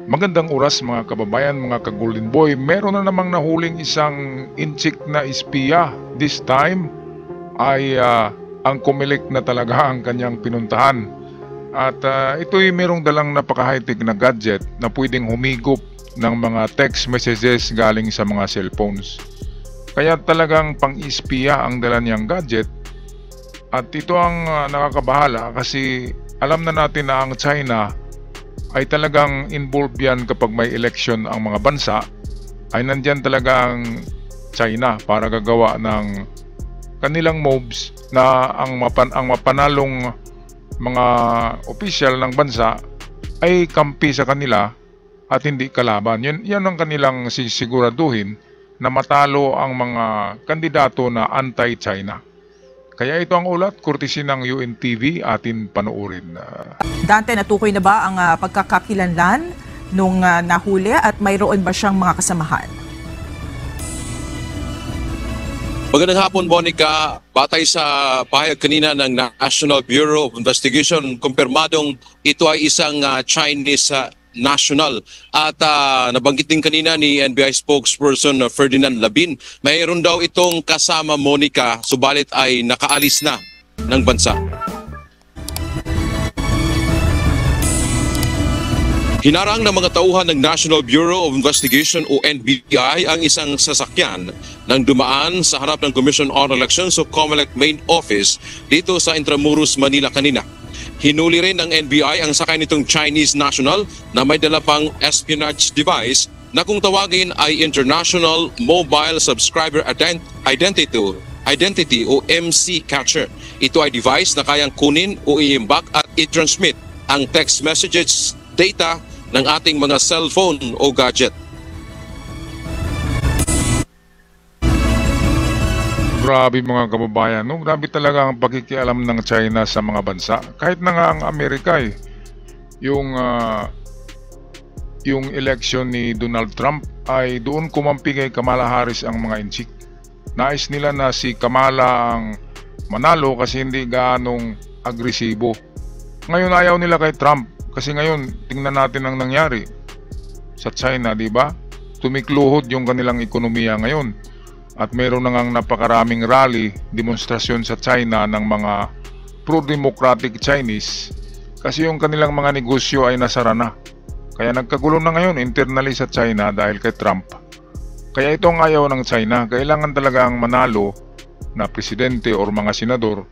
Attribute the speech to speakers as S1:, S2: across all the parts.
S1: Magandang oras mga kababayan, mga ka-Golden Boy. Meron na namang nahuling isang inchik na espiya. This time ay ang Comelec na talaga ang kanyang pinuntahan. At ito'y merong dalang napaka-high-tech na gadget na pwedeng humigop ng mga text messages galing sa mga cellphones. Kaya talagang pang-espiya ang dala niyang gadget. At ito ang nakakabahala kasi alam na natin na ang China ay talagang involved yan kapag may election ang mga bansa, ay nandyan talagang China para gagawa ng kanilang moves na ang mapanalong mga opisyal ng bansa ay kampi sa kanila at hindi kalaban. Yan ang kanilang sisiguraduhin na matalo ang mga kandidato na anti-China. Kaya ito ang ulat, courtesy ng UNTV, atin panoorin.
S2: Dante, natukoy na ba ang pagkakakilanlan nung nahuli at mayroon ba siyang mga kasamahan?
S3: Magandang hapon, Monica. Batay sa pahayag kanina ng National Bureau of Investigation, kumpirmadong ito ay isang Chinese national. At nabanggit din kanina ni NBI spokesperson Ferdinand Labin, mayroon daw itong kasama, Monica, subalit ay nakaalis na ng bansa. Hinarang ng mga tauhan ng National Bureau of Investigation o NBI ang isang sasakyan nang dumaan sa harap ng Commission on Elections o COMELEC main office dito sa Intramuros, Manila kanina. Hinuli rin ng NBI ang sakay nitong Chinese national na may dala pang espionage device na kung tawagin ay International Mobile Subscriber Identity o MC Catcher. Ito ay device na kayang kunin o i-imbak at i-transmit ang text messages data ng ating mga cellphone o gadget.
S1: Grabe mga kababayan, no? Grabe talaga ang pakikialam ng China sa mga bansa. Kahit na nga ang Amerika yung election ni Donald Trump ay doon kumampi kay Kamala Harris ang mga inchik. Nais nila na si Kamala ang manalo kasi hindi gaanong agresibo. Ngayon ayaw nila kay Trump kasi ngayon tingnan natin ang nangyari sa China, di ba? Tumikluhod yung kanilang ekonomiya ngayon. At meron na ngang napakaraming rally, demonstrasyon sa China ng mga pro-democratic Chinese kasi yung kanilang mga negosyo ay nasara na. Kaya nagkagulo na ngayon internally sa China dahil kay Trump. Kaya itong ayaw ng China, kailangan talaga ang manalo na presidente o mga senador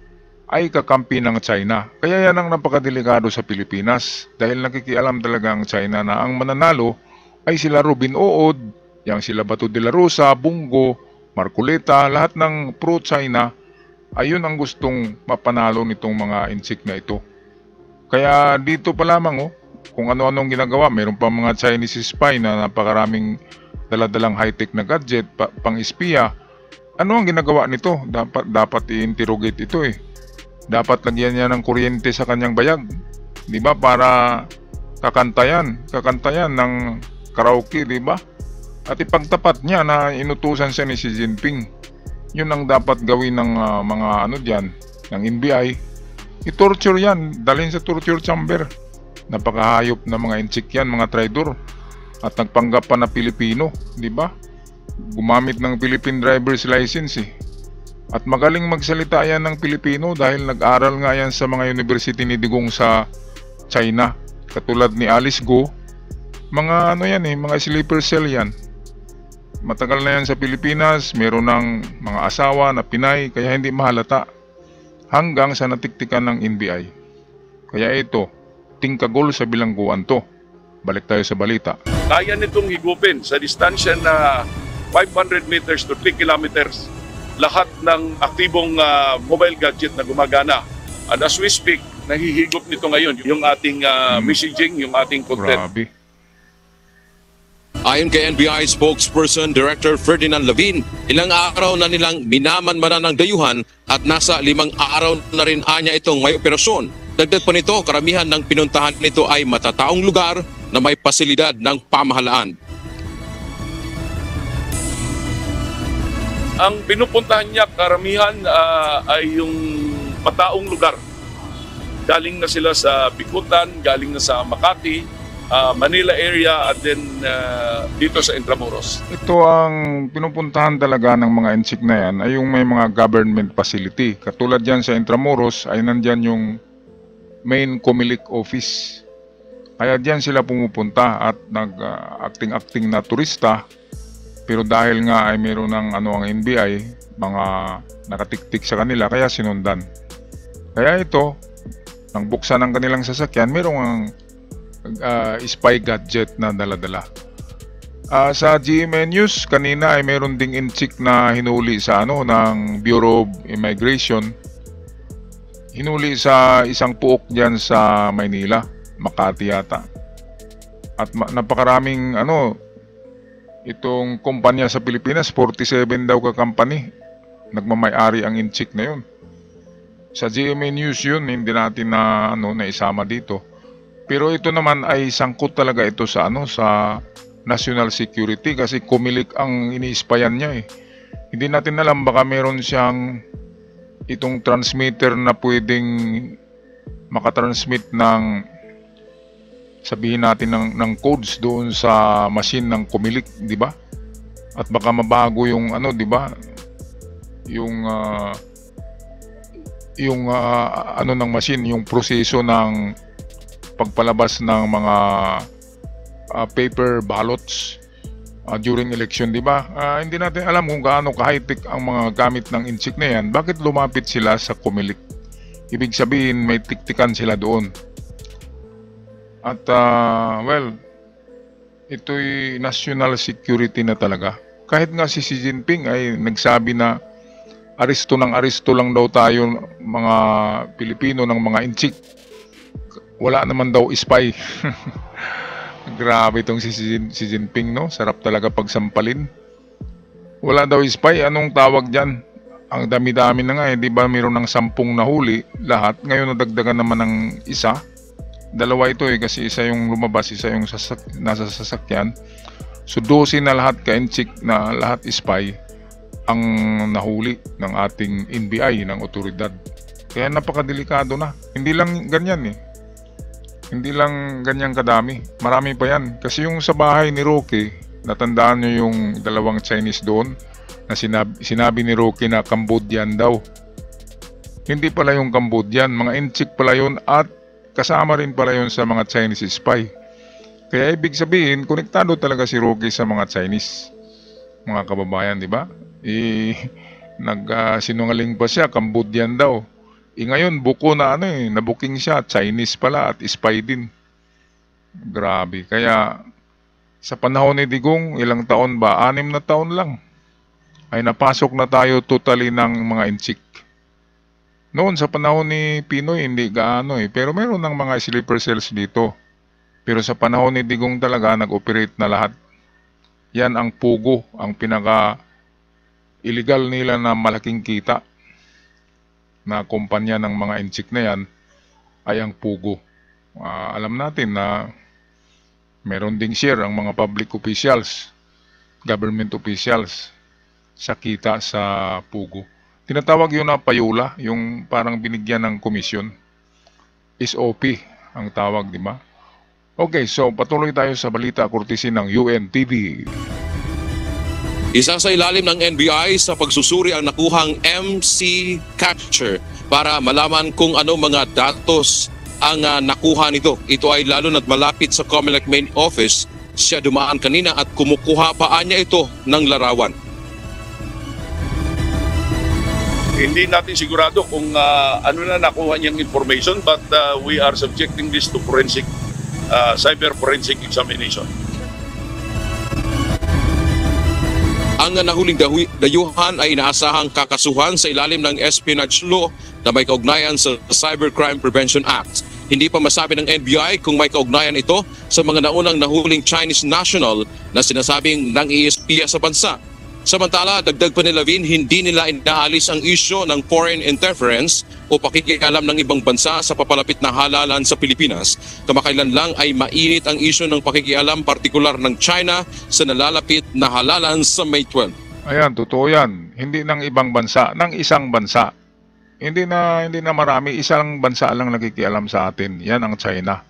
S1: ay kakampi ng China. Kaya yan ang napakadelikado sa Pilipinas dahil nakikialam talaga ang China na ang mananalo ay sila Robin Ood, yang sila Bato de la Rosa, Bungo, Marcoleta, lahat ng pro-China, ayun ang gustong mapanalo nitong mga inchik na ito. Kaya dito pa lamang kung ano-anong ginagawa, mayroon pa mga Chinese spy na napakaraming daladalang high-tech na gadget, pang-espiya. Ano ang ginagawa nito? Dapat i-interrogate ito Dapat lagyan niya ng kuryente sa kanyang bayag. Di ba? Para kakantayan ng karaoke, di ba? At ipagtapat niya na inutusan siya ni Xi Jinping. Yun ang dapat gawin ng mga ng NBI. I-torture yan, dalhin sa torture chamber. Napakahayop na mga inchik yan, mga traidor. At nagpanggap pa na Pilipino, di ba? Gumamit ng Philippine driver's license At magaling magsalita yan ng Pilipino dahil nag-aral nga yan sa mga university ni Digong sa China. Katulad ni Alice Go, mga mga sleeper cell yan. Matagal na yan sa Pilipinas, meron ng mga asawa na Pinay, kaya hindi mahalata hanggang sa natiktikan ng NBI. Kaya ito, tingkagol sa bilangguan to. Balik tayo sa balita.
S4: Kaya nitong higupin sa distansya na 500 meters to 3 kilometers lahat ng aktibong mobile gadget na gumagana. And as we speak, nahihigop nito ngayon yung ating messaging, yung ating content.
S1: Grabe.
S3: Ayon kay NBI spokesperson Director Ferdinand Labin, ilang araw na nilang minamanmanan ng dayuhan at nasa 5 araw na rin anya itong may operasyon. Dagdag pa nito, karamihan ng pinuntahan nito ay matataong lugar na may pasilidad ng pamahalaan.
S4: Ang pinupuntahan niya karamihan ay yung mataong lugar. Galing na sila sa Bikutan, galing na sa Makati, Manila area at then dito sa Intramuros.
S1: Ito ang pinupuntahan talaga ng mga NCIC na yan ay yung may mga government facility. Katulad yan sa Intramuros ay nandyan yung main Comelec office. Kaya diyan sila pumupunta at nag-acting-acting na turista. Pero dahil nga ay meron ng ang NBI, mga nakatiktik sa kanila, kaya sinundan. Kaya ito, nang buksan ang kanilang sasakyan, merong spy gadget na dala-dala. Sa GMA News, kanina ay meron ding NCIC na hinuli sa ng Bureau of Immigration. Hinuli sa isang puok diyan sa Maynila, Makati yata. At napakaraming itong kumpanya sa Pilipinas, 47 daw ka company. Nagmamay-ari ang NCIC na yun. Sa GMA News yun, hindi natin na isama dito. Pero ito naman ay sangkot talaga ito sa sa national security kasi Comelec ang ini-spyan niya eh. Hindi natin alam, baka meron siyang itong transmitter na pwedeng makatransmit ng, sabihin natin, ng codes doon sa machine ng Comelec, di ba? At baka mabago yung di ba? Yung ng machine, yung proseso ng pagpalabas ng mga paper ballots during election, di ba? Hindi natin alam kung gaano ka-high-tech ang mga gamit ng NCIC na yan. Bakit lumapit sila sa Comelec? Ibig sabihin, may tiktikan sila doon. At, ito'y national security na talaga. Kahit nga si Xi Jinping ay nagsabi na aresto lang daw tayo mga Pilipino ng mga NCIC. Wala naman daw spy. Grabe itong si Jinping, no? Sarap talaga pagsampalin. Wala daw spy. Anong tawag dyan? Ang dami-dami na nga, di ba? Mayroon ng 10 nahuli lahat. Ngayon nadagdagan naman ng isa. 2 ito kasi isa yung lumabas, isa yung nasa sasakyan. So 12 na lahat ka-NCIC na lahat spy ang nahuli ng ating NBI, ng otoridad. Kaya napakadelikado na. Hindi lang ganyan eh. Hindi lang ganyan kadami. Marami pa yan. Kasi yung sa bahay ni Roque, natandaan nyo yung 2 Chinese doon na sinabi ni Roque na Cambodian daw. Hindi pala yung Cambodian. Mga NCIC pala yun at kasama rin pala yun sa mga Chinese spy. Kaya ibig sabihin, konektado talaga si Roque sa mga Chinese. Mga kababayan, di ba? Nagsinungaling pa siya, Cambodian daw. Ngayon, buko na nabuking siya, Chinese pala at spy din. Grabe. Kaya, sa panahon ni Digong, ilang taon ba? 6 na taon lang. Ay napasok na tayo totally ng mga NCIC. Noon, sa panahon ni Pinoy, hindi gaano pero meron ng mga sleeper cells dito. Pero sa panahon ni Digong talaga, nag-operate na lahat. Yan ang pugo, ang illegal nila na malaking kita na kumpanya ng mga NCIC na yan ay ang pugo. Alam natin na meron ding share ang mga public officials, government officials sa kita sa pugo. Tinatawag yun na payula, yung parang binigyan ng komisyon. SOP ang tawag, di ba? Okay, so patuloy tayo sa balita courtesy ng UNTV.
S3: Isa sa ilalim ng NBI sa pagsusuri ang nakuhang MC capture para malaman kung ano mga datos ang nakuha nito. Ito ay lalo na't malapit sa Comelec main office. Siya dumaan kanina at kumukuha pa niya ito ng larawan.
S4: Hindi natin sigurado kung ano na nakuha niyang information, but we are subjecting this to cyber forensic examination.
S3: Ang nahuling dayuhan ay inaasahang kakasuhan sa ilalim ng espionage law na may kaugnayan sa Cybercrime Prevention Act. Hindi pa masabi ng NBI kung may kaugnayan ito sa mga naunang nahuling Chinese national na sinasabing nang-iispiya sa bansa. Samantala, dagdag pa ni Lavin, hindi nila inaalis ang isyu ng foreign interference o pakikialam ng ibang bansa sa papalapit na halalan sa Pilipinas. Kamakailan lang ay mainit ang isyu ng pakikialam partikular ng China sa nalalapit na halalan sa May 12.
S1: Ayan, totoo yan. Hindi ng ibang bansa, ng isang bansa. Hindi na marami, isang bansa lang nakikialam sa atin. Yan ang China.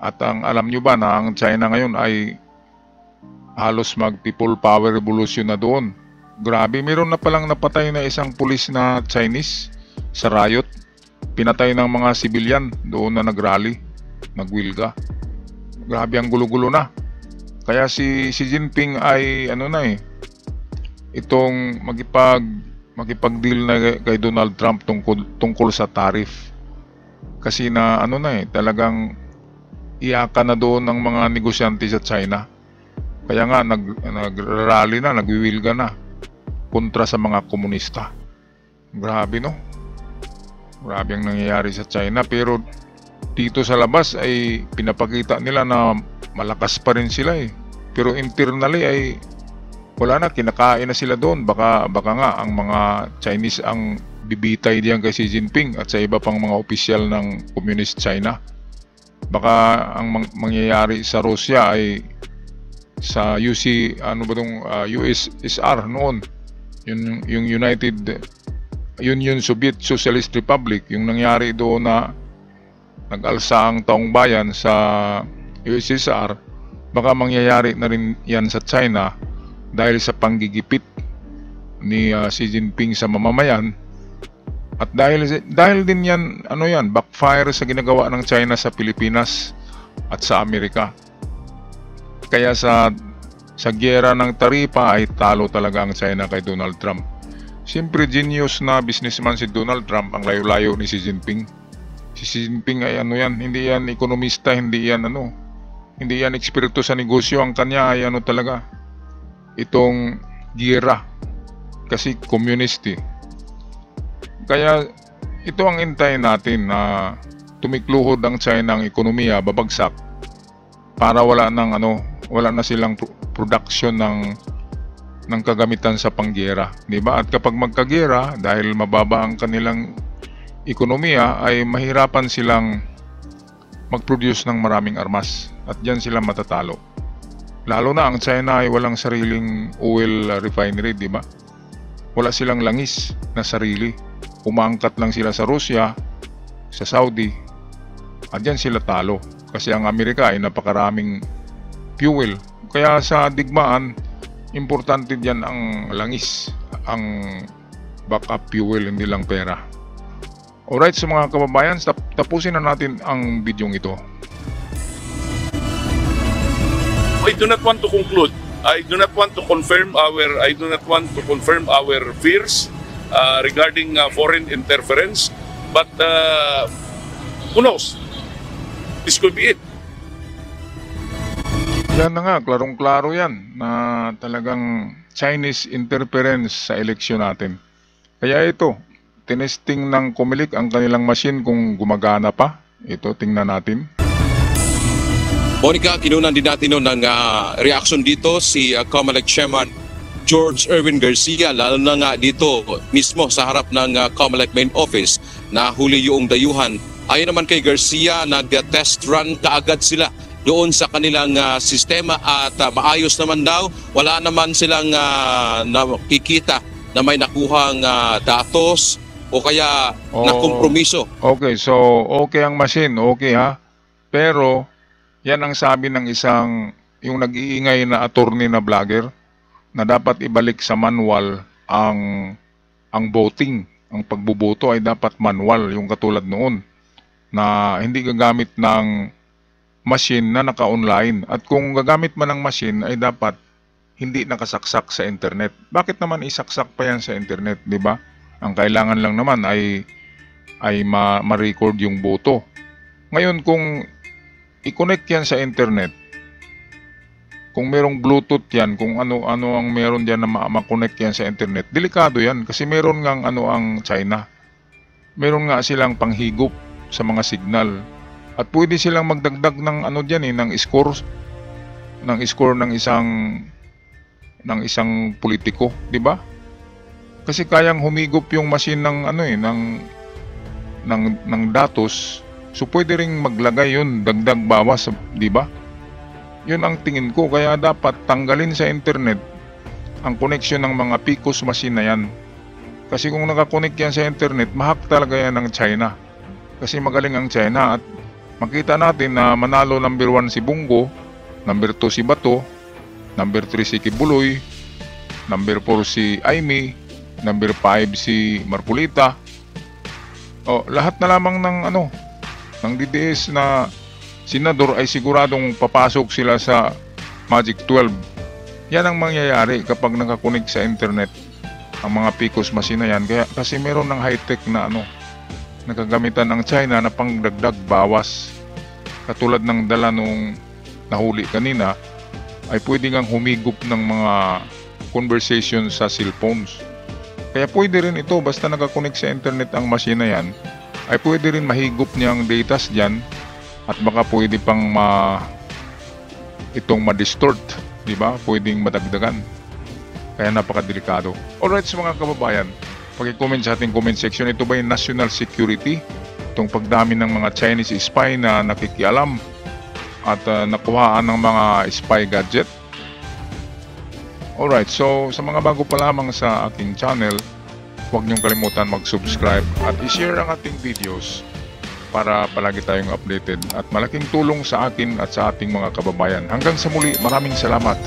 S1: At ang alam nyo ba na ang China ngayon ay halos mag-people power revolution na doon. Grabe, meron na palang napatay na isang pulis na Chinese sa riot. Pinatay ng mga civilian doon na nagrally, nagwilga. Grabe, ang gulo-gulo na. Kaya si Xi Jinping ay itong makipag-deal na kay Donald Trump tungkol sa tariff. Kasi na talagang iyakan na doon ng mga negosyante sa China. Kaya nga nagrally na, nagwiwilga na kontra sa mga komunista. Grabe, no? Grabe ang nangyayari sa China, pero dito sa labas ay pinapakita nila na malakas pa rin sila eh. Pero internally ay wala na, kinakain na sila doon. Baka nga ang mga Chinese ang bibitay diyan kay Xi Jinping at sa iba pang mga opisyal ng Communist China. Baka ang mangyayari sa Russia ay sa USSR noon, yung Union Soviet Socialist Republic, yung nangyari doon na nag-alsa ang taong bayan sa USSR, baka mangyayari na rin yan sa China dahil sa panggigipit ni Xi Jinping sa mamamayan. At dahil din yan, backfire sa ginagawa ng China sa Pilipinas at sa Amerika. Kaya sa giyera ng taripa ay talo talaga ang China kay Donald Trump. Siyempre, genius na businessman si Donald Trump, ang layo-layo ni Xi Jinping. Si Xi Jinping ay hindi yan ekonomista, hindi yan eksperto sa negosyo. Ang kanya ay talaga, itong giyera. Kasi communist eh. Kaya ito ang hintayin natin na tumikluhod ang China ang ekonomiya, babagsak, para wala na silang production ng kagamitan sa panggera, di ba? At kapag magkagera, dahil mababa ang kanilang ekonomiya, ay mahirapan silang mag-produce ng maraming armas at diyan sila matatalo. Lalo na ang China ay walang sariling oil refinery, di ba? Wala silang langis na sarili. Umangkat lang sila sa Russia, sa Saudi, at diyan sila talo. Kasi ang Amerika ay napakaraming fuel. Kaya sa digmaan, importante diyan ang langis, ang backup fuel, hindi lang pera. Alright, so mga kababayan, tapusin na natin ang bidyong ito.
S4: I do not want to conclude. I do not want to confirm our fears regarding foreign interference. But who knows? This could be it.
S1: Yan na nga, klarong-klaro yan na talagang Chinese interference sa eleksyon natin. Kaya ito, tinesting ng Comelec ang kanilang machine kung gumagana pa. Ito, tingnan natin.
S3: Monica, kinunan din natin ng reaction dito si Comelec Chairman George Erwin Garcia, lalo na nga dito mismo sa harap ng Comelec main office na huli yung dayuhan. Ayon naman kay Garcia, nag-test run kaagad sila doon sa kanilang sistema at maayos naman daw. Wala naman silang nakikita na may nakuhang datos o kaya na kompromiso.
S1: Okay, so okay ang machine, okay ha. Pero yan ang sabi ng yung nag-iingay na attorney na vlogger, na dapat ibalik sa manual ang voting. Ang pagbuboto ay dapat manual, yung katulad noon, na hindi gagamit ng machine na naka-online. At kung gagamit man ng machine ay dapat hindi nakasaksak sa internet. Bakit naman isaksak pa yan sa internet, di ba? Ang kailangan lang naman ay ma-record yung boto. Ngayon, kung i-connect yan sa internet, kung merong Bluetooth yan, kung ano ang meron diyan na ma-connect yan sa internet, delikado yan kasi meron ngang ang China. Meron nga silang panghigop sa mga signal. At pwede silang magdagdag ng ng score ng isang politiko, di ba? Kasi kayang humigop yung machine ng datos. So pwede ring maglagay yun, dagdag bawas, di ba? Yun ang tingin ko, kaya dapat tanggalin sa internet ang connection ng mga PCOS machine na yan. Kasi kung nakakonect yan sa internet, mahak talaga yan ng China. Kasi magaling ang China at makita natin na manalo number 1 si Bungo, number 2 si Bato, number 3 si Kibuloy, number 4 si Aimee, number 5 si Marpulita. Lahat na lamang ng DDS na senador ay siguradong papasok sila sa Magic 12. Yan ang mangyayari kapag nakakunig sa internet ang mga PCOS machine na yan. Kasi meron ng high-tech na nagagamitan ng China na pangdagdag bawas. Katulad ng dala nung nahuli kanina, ay pwede kang humigop ng mga conversation sa cellphones. Kaya pwede rin ito, basta nakakonek sa internet ang machine na yan, ay pwede rin mahigop niya ang datas dyan at baka pwede pang itong ma-distort, di ba? Pwedeng madagdagan. Kaya napakadelikado. Alright mga kababayan, pag-comment sa ating comment section, ito ba yung national security? Itong pagdami ng mga Chinese spy na nakikialam at nakuhaan ng mga spy gadget. Alright, so sa mga bago pa lamang sa aking channel, huwag niyong kalimutan mag-subscribe at i-share ang ating videos para palagi tayong updated at malaking tulong sa akin at sa ating mga kababayan. Hanggang sa muli, maraming salamat.